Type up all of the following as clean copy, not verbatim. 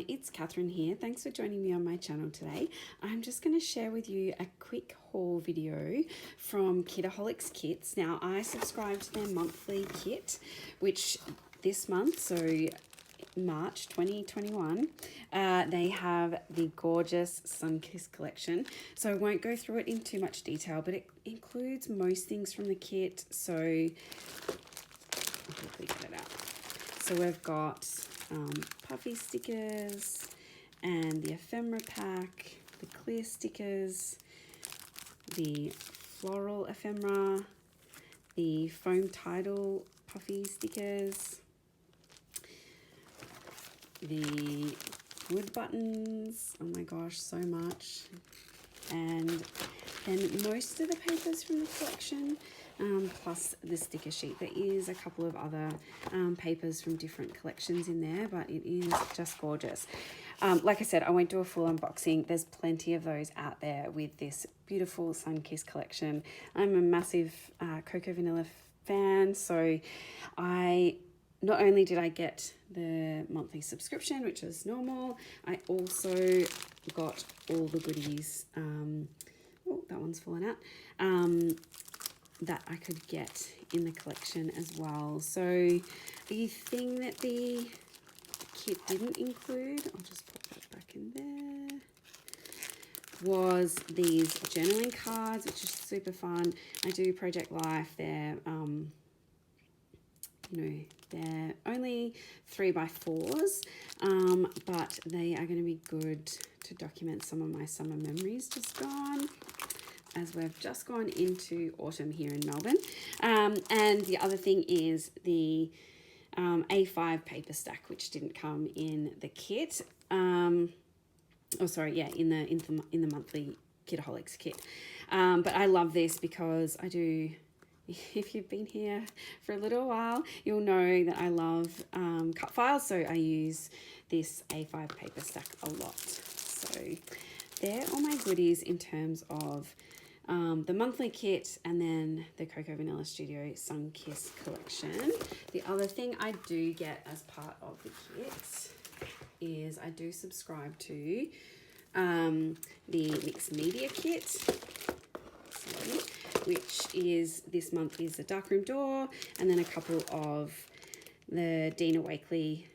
everyone, it's Catherine here. Thanks for joining me on my channel today. I'm just going to share with you a quick haul video from Kitaholics Kits. Now, I subscribe to their monthly kit, which this month, so March 2021, they have the gorgeous Sun-Kissed collection. So I won't go through it in too much detail, but it includes most things from the kit. So I'll quickly get it out. So we've got puffy stickers and the ephemera pack, the clear stickers, the floral ephemera, the foam title puffy stickers, the wood buttons, oh my gosh, so much, and then most of the papers from the collection, plus the sticker sheet. There is a couple of other papers from different collections in there, but it is just gorgeous. Like I said, I won't do a full unboxing. There's plenty of those out there with this beautiful Sun-Kissed collection. I'm a massive Cocoa Vanilla fan, so not only did I get the monthly subscription, which is normal, I also got all the goodies. Oh, that one's fallen out. That I could get in the collection as well. So the thing that the kit didn't include, I'll just put that back in there, was these journaling cards, which is super fun. I do Project Life. They're they're only 3x4s, but they are going to be good to document some of my summer memories just gone, as we've just gone into autumn here in Melbourne. And the other thing is the A5 paper stack, which didn't come in the kit. In the monthly Kitaholics kit. But I love this because I do. If you've been here for a little while, you'll know that I love cut files, so I use this A5 paper stack a lot. So they're all my goodies in terms of the monthly kit and then the Cocoa Vanilla Studio Sun-Kissed collection. The other thing I do get as part of the kit is I do subscribe to the Mixed Media Kit, which is this month is the Darkroom Door, and then a couple of the Dina Wakley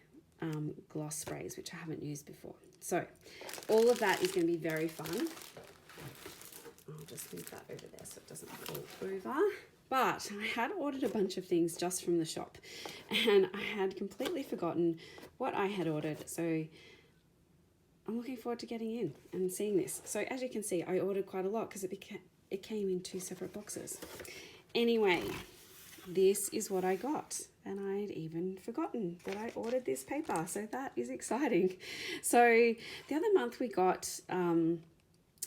gloss sprays, which I haven't used before. So all of that is going to be very fun. I'll just move that over there so it doesn't fall over. But I had ordered a bunch of things just from the shop, and I had completely forgotten what I had ordered. So I'm looking forward to getting in and seeing this. So as you can see, I ordered quite a lot because it came in 2 separate boxes. Anyway, this is what I got, and I'd even forgotten that I ordered this paper, so that is exciting. So the other month we got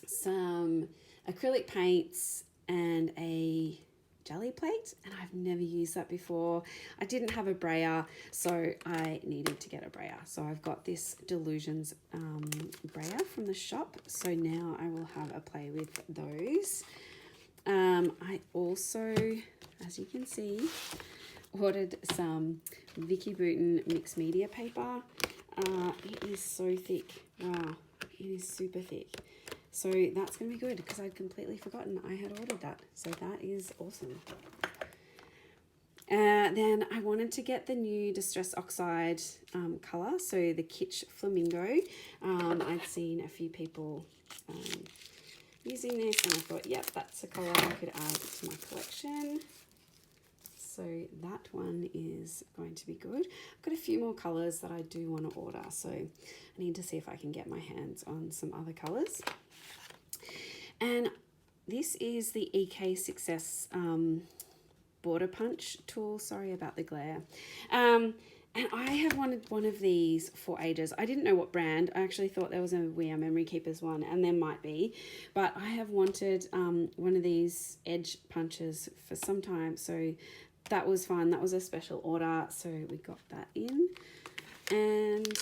some acrylic paints and a jelly plate, and I've never used that before. I didn't have a brayer, so I needed to get a brayer. So I've got this Delusions brayer from the shop, so now I will have a play with those. I also, as you can see, ordered some Vicki Burton mixed media paper. It is so thick. Wow, it is super thick. So that's going to be good because I'd completely forgotten I had ordered that. So that is awesome. Then I wanted to get the new Distress Oxide colour, so the Kitsch Flamingo. I'd seen a few people using this, and I thought, yep, that's a colour I could add to my collection. So that one is going to be good. I've got a few more colours that I do want to order, so I need to see if I can get my hands on some other colours. And this is the EK Success border punch tool. Sorry about the glare. And I have wanted one of these for ages. I didn't know what brand. I actually thought there was a We Are Memory Keepers one, and there might be. But I have wanted one of these edge punches for some time. So that was fun. That was a special order. So we got that in. And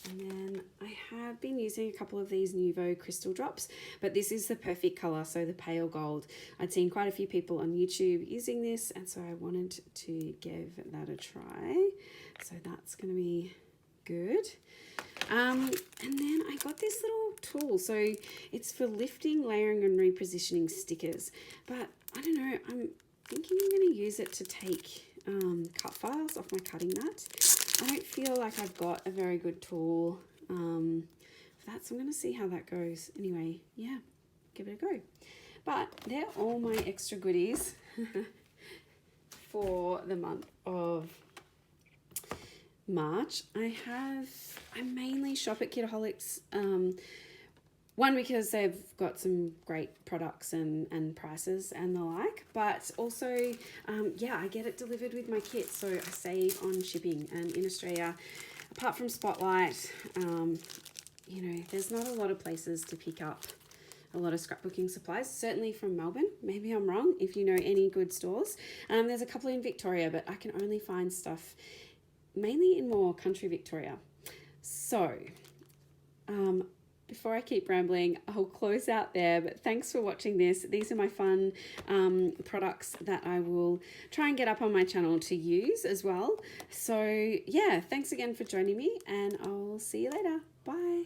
And then I have been using a couple of these Nouveau crystal drops, but this is the perfect color, so the pale gold. I'd seen quite a few people on YouTube using this, and so I wanted to give that a try. So that's going to be good. And then I got this little tool, so it's for lifting, layering and repositioning stickers, but I don't know, I'm thinking I'm going to use it to take cut files off my cutting mat. I don't feel like I've got a very good tool for that, so I'm going to see how that goes. Anyway, yeah, give it a go. But they're all my extra goodies for the month of March. I mainly shop at Kitaholics. One, because they've got some great products and prices and the like, but also, yeah, I get it delivered with my kit, so I save on shipping. And in Australia, apart from Spotlight, you know, there's not a lot of places to pick up a lot of scrapbooking supplies, certainly from Melbourne. Maybe I'm wrong, if you know any good stores. There's a couple in Victoria, but I can only find stuff mainly in more country Victoria. So, before I keep rambling, I'll close out there, but thanks for watching this. These are my fun products that I will try and get up on my channel to use as well. So yeah, thanks again for joining me, and I'll see you later. Bye.